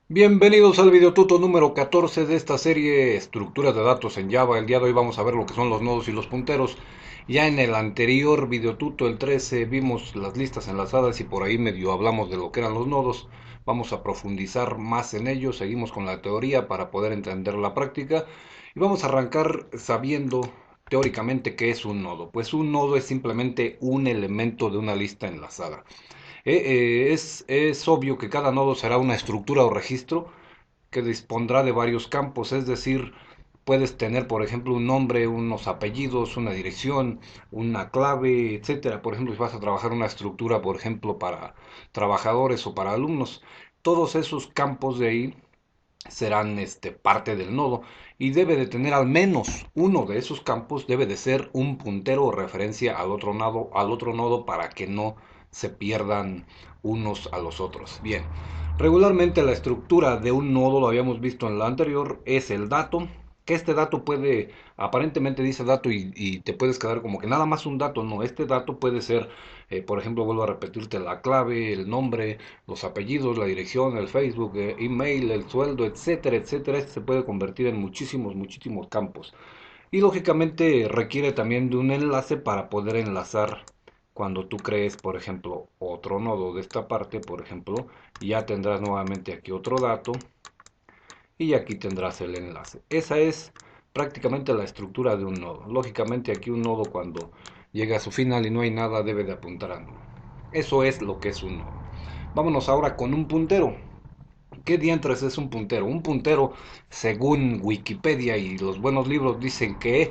Bienvenidos al videotuto número 14 de esta serie Estructuras de datos en Java. El día de hoy vamos a ver lo que son los nodos y los punteros. Ya en el anterior videotuto, el 13, vimos las listas enlazadas y por ahí medio hablamos de lo que eran los nodos. Vamos a profundizar más en ello, seguimos con la teoría para poder entender la práctica y vamos a arrancar sabiendo teóricamente qué es un nodo. Pues un nodo es simplemente un elemento de una lista enlazada. Es obvio que cada nodo será una estructura o registro que dispondrá de varios campos, es decir, puedes tener, por ejemplo, un nombre, unos apellidos, una dirección, una clave, etcétera. Por ejemplo, si vas a trabajar una estructura, por ejemplo, para trabajadores o para alumnos, todos esos campos de ahí serán parte del nodo y debe de tener al menos uno de esos campos, debe de ser un puntero o referencia al otro nodo para que no se pierdan unos a los otros. Bien, regularmente la estructura de un nodo, lo habíamos visto en la anterior, es el dato, que este dato puede, aparentemente dice dato y te puedes quedar como que nada más un dato, no, este dato puede ser, por ejemplo, vuelvo a repetirte la clave, el nombre, los apellidos, la dirección, el Facebook, email, el sueldo, etcétera, etcétera. Este se puede convertir en muchísimos, muchísimos campos. Y lógicamente requiere también de un enlace para poder enlazar cuando tú crees, por ejemplo, otro nodo de esta parte, por ejemplo, ya tendrás nuevamente aquí otro dato y aquí tendrás el enlace. Esa es prácticamente la estructura de un nodo. Lógicamente aquí un nodo cuando llega a su final y no hay nada debe de apuntar a nulo. Eso es lo que es un nodo. Vámonos ahora con un puntero. ¿Qué diantres es un puntero? Un puntero, según Wikipedia y los buenos libros, dicen que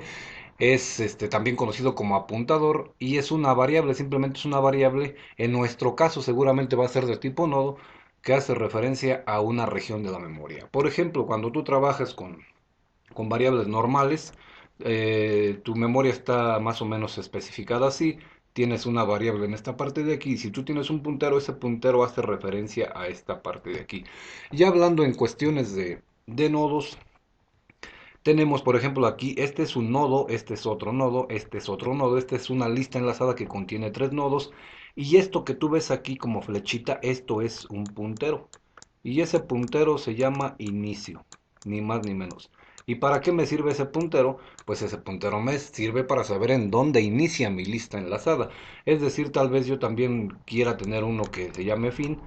es también conocido como apuntador y es una variable, simplemente es una variable. En nuestro caso seguramente va a ser de tipo nodo que hace referencia a una región de la memoria. Por ejemplo, cuando tú trabajas con variables normales, tu memoria está más o menos especificada así. Tienes una variable en esta parte de aquí. Y si tú tienes un puntero, ese puntero hace referencia a esta parte de aquí. Ya hablando en cuestiones de nodos, tenemos, por ejemplo, aquí, este es un nodo, este es otro nodo, este es otro nodo, esta es una lista enlazada que contiene tres nodos. Y esto que tú ves aquí como flechita, esto es un puntero. Y ese puntero se llama inicio, ni más ni menos. ¿Y para qué me sirve ese puntero? Pues ese puntero me sirve para saber en dónde inicia mi lista enlazada. Es decir, tal vez yo también quiera tener uno que se llame fin.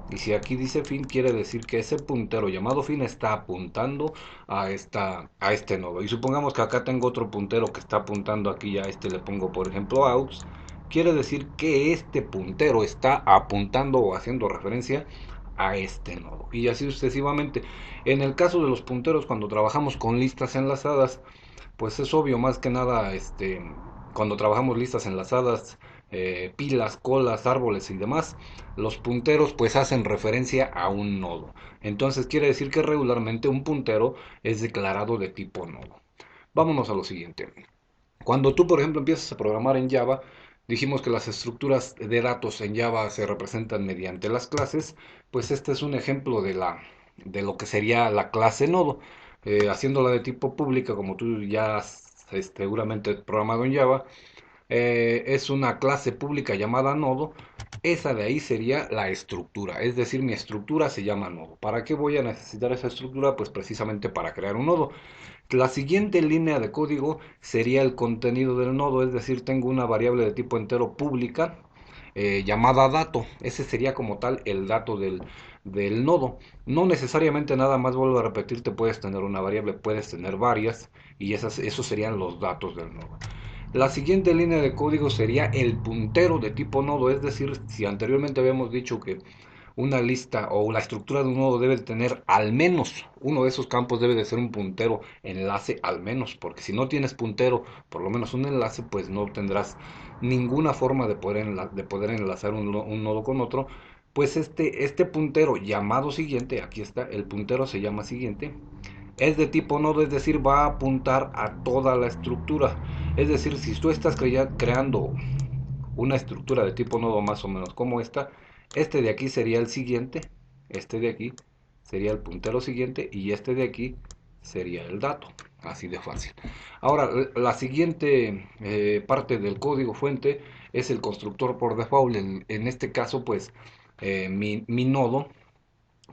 Y si aquí dice fin, quiere decir que ese puntero llamado fin está apuntando a este nodo. Y supongamos que acá tengo otro puntero que está apuntando aquí, a este le pongo por ejemplo aux. Quiere decir que este puntero está apuntando o haciendo referencia a este nodo. Y así sucesivamente. En el caso de los punteros, cuando trabajamos con listas enlazadas, pues es obvio más que nada, cuando trabajamos listas enlazadas, pilas, colas, árboles y demás, los punteros pues hacen referencia a un nodo. Entonces quiere decir que regularmente un puntero es declarado de tipo nodo. Vámonos a lo siguiente. Cuando tú, por ejemplo, empiezas a programar en Java, dijimos que las estructuras de datos en Java se representan mediante las clases, pues este es un ejemplo de lo que sería la clase nodo. Haciéndola de tipo pública, como tú ya has seguramente programado en Java, es una clase pública llamada nodo. Esa de ahí sería la estructura, es decir, mi estructura se llama nodo. ¿Para qué voy a necesitar esa estructura? Pues precisamente para crear un nodo. La siguiente línea de código sería el contenido del nodo, es decir, tengo una variable de tipo entero pública llamada dato. Ese sería como tal el dato del nodo. No necesariamente nada más, vuelvo a repetirte, puedes tener una variable, puedes tener varias y esos serían los datos del nodo. La siguiente línea de código sería el puntero de tipo nodo, es decir, si anteriormente habíamos dicho que una lista o la estructura de un nodo debe tener al menos uno de esos campos, debe de ser un puntero enlace al menos, porque si no tienes puntero, por lo menos un enlace, pues no tendrás ninguna forma de poder enlazar un nodo con otro. Pues este puntero llamado siguiente, aquí está, el puntero se llama siguiente, es de tipo nodo, es decir, va a apuntar a toda la estructura. Es decir, si tú estás creando una estructura de tipo nodo más o menos como esta, este de aquí sería el siguiente, este de aquí sería el puntero siguiente y este de aquí sería el dato. Así de fácil. Ahora, la siguiente parte del código fuente es el constructor por default. En este caso, pues, mi nodo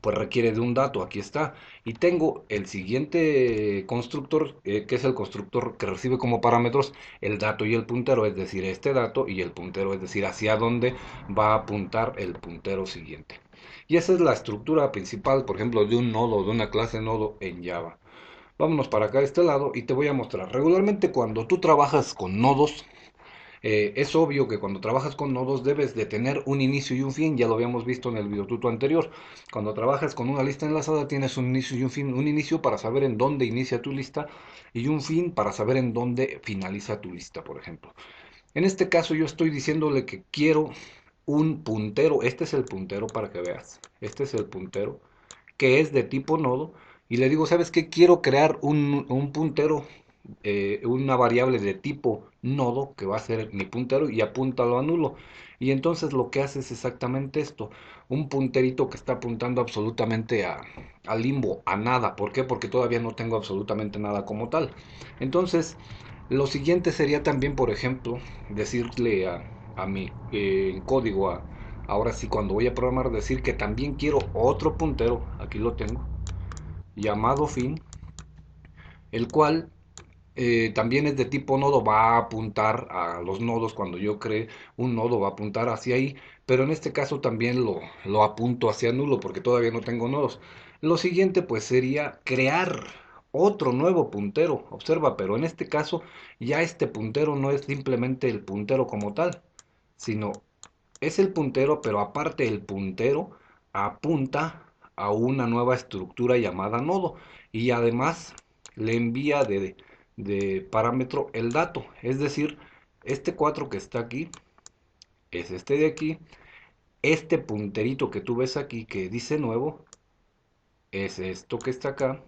pues requiere de un dato, aquí está. Y tengo el siguiente constructor, que es el constructor que recibe como parámetros el dato y el puntero, es decir, este dato y el puntero, es decir, hacia dónde va a apuntar el puntero siguiente. Y esa es la estructura principal, por ejemplo, de un nodo, de una clase nodo en Java. Vámonos para acá a este lado y te voy a mostrar. Regularmente cuando tú trabajas con nodos, es obvio que cuando trabajas con nodos debes de tener un inicio y un fin, ya lo habíamos visto en el videotuto anterior. Cuando trabajas con una lista enlazada tienes un inicio y un fin, un inicio para saber en dónde inicia tu lista y un fin para saber en dónde finaliza tu lista, por ejemplo. En este caso yo estoy diciéndole que quiero un puntero, este es el puntero para que veas, este es el puntero que es de tipo nodo y le digo, ¿sabes qué? Quiero crear un puntero, una variable de tipo nodo que va a ser mi puntero y apúntalo a nulo. Y entonces lo que hace es exactamente esto, un punterito que está apuntando absolutamente a limbo, a nada. ¿Por qué? Porque todavía no tengo absolutamente nada como tal. Entonces, lo siguiente sería también, por ejemplo, decirle a mi código, ahora sí, cuando voy a programar, decir que también quiero otro puntero, aquí lo tengo, llamado fin, el cual también es de tipo nodo, va a apuntar a los nodos. Cuando yo cree un nodo va a apuntar hacia ahí, pero en este caso también lo apunto hacia nulo porque todavía no tengo nodos. Lo siguiente pues sería crear otro nuevo puntero, observa, pero en este caso ya este puntero no es simplemente el puntero como tal, sino es el puntero, pero aparte el puntero apunta a una nueva estructura llamada nodo y además le envía de parámetro el dato. Es decir, este 4 que está aquí es este de aquí. Este punterito que tú ves aquí que dice nuevo es esto que está acá.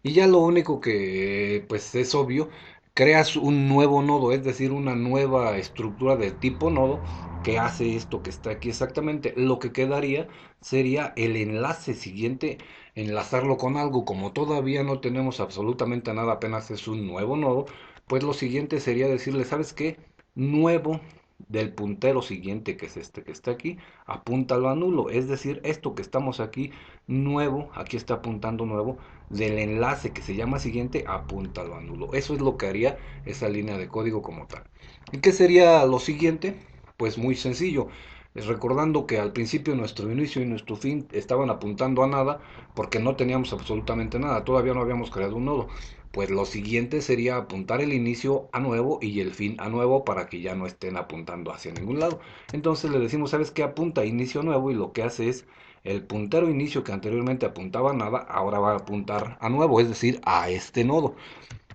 Y ya lo único que, pues es obvio, creas un nuevo nodo, es decir, una nueva estructura de tipo nodo que hace esto que está aquí exactamente. Lo que quedaría sería el enlace siguiente, enlazarlo con algo. Como todavía no tenemos absolutamente nada, apenas es un nuevo nodo, pues lo siguiente sería decirle, ¿sabes qué? Nuevo del puntero siguiente, que es este que está aquí, apúntalo a nulo. Es decir, esto que estamos aquí, nuevo, aquí está apuntando nuevo, del enlace que se llama siguiente, apúntalo a nulo. Eso es lo que haría esa línea de código como tal. ¿Y qué sería lo siguiente? Pues muy sencillo. Recordando que al principio nuestro inicio y nuestro fin estaban apuntando a nada porque no teníamos absolutamente nada, todavía no habíamos creado un nodo. Pues lo siguiente sería apuntar el inicio a nuevo y el fin a nuevo para que ya no estén apuntando hacia ningún lado. Entonces le decimos, ¿sabes qué? Apunta inicio nuevo y lo que hace es el puntero inicio que anteriormente apuntaba a nada, ahora va a apuntar a nuevo, es decir, a este nodo.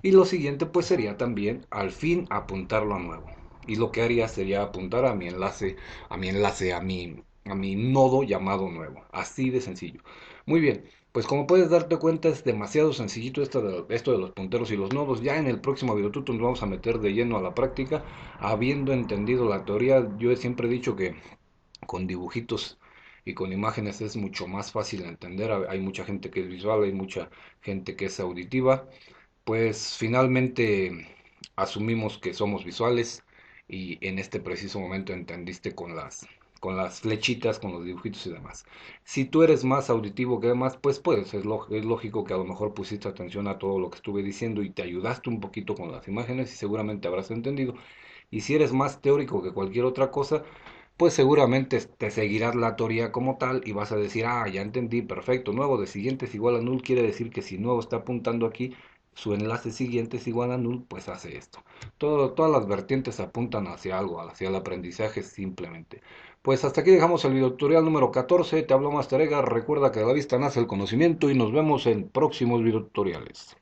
Y lo siguiente pues sería también al fin apuntarlo a nuevo. Y lo que haría sería apuntar a mi nodo llamado nuevo. Así de sencillo. Muy bien, pues como puedes darte cuenta es demasiado sencillito esto de los punteros y los nodos. Ya en el próximo videotuto nos vamos a meter de lleno a la práctica. Habiendo entendido la teoría, yo he siempre dicho que con dibujitos y con imágenes es mucho más fácil de entender. Hay mucha gente que es visual, hay mucha gente que es auditiva. Pues finalmente asumimos que somos visuales y en este preciso momento entendiste con las flechitas, con los dibujitos y demás. Si tú eres más auditivo que demás, pues es lógico que a lo mejor pusiste atención a todo lo que estuve diciendo y te ayudaste un poquito con las imágenes y seguramente habrás entendido. Y si eres más teórico que cualquier otra cosa, pues seguramente te seguirás la teoría como tal y vas a decir, ah, ya entendí, perfecto, nuevo de siguiente es igual a null, quiere decir que si nuevo está apuntando aquí, su enlace siguiente es igual a null, pues hace esto. Todas las vertientes apuntan hacia algo, hacia el aprendizaje simplemente. Pues hasta aquí dejamos el video tutorial número 14, te habló Master Edgar, recuerda que de la vista nace el conocimiento y nos vemos en próximos videotutoriales.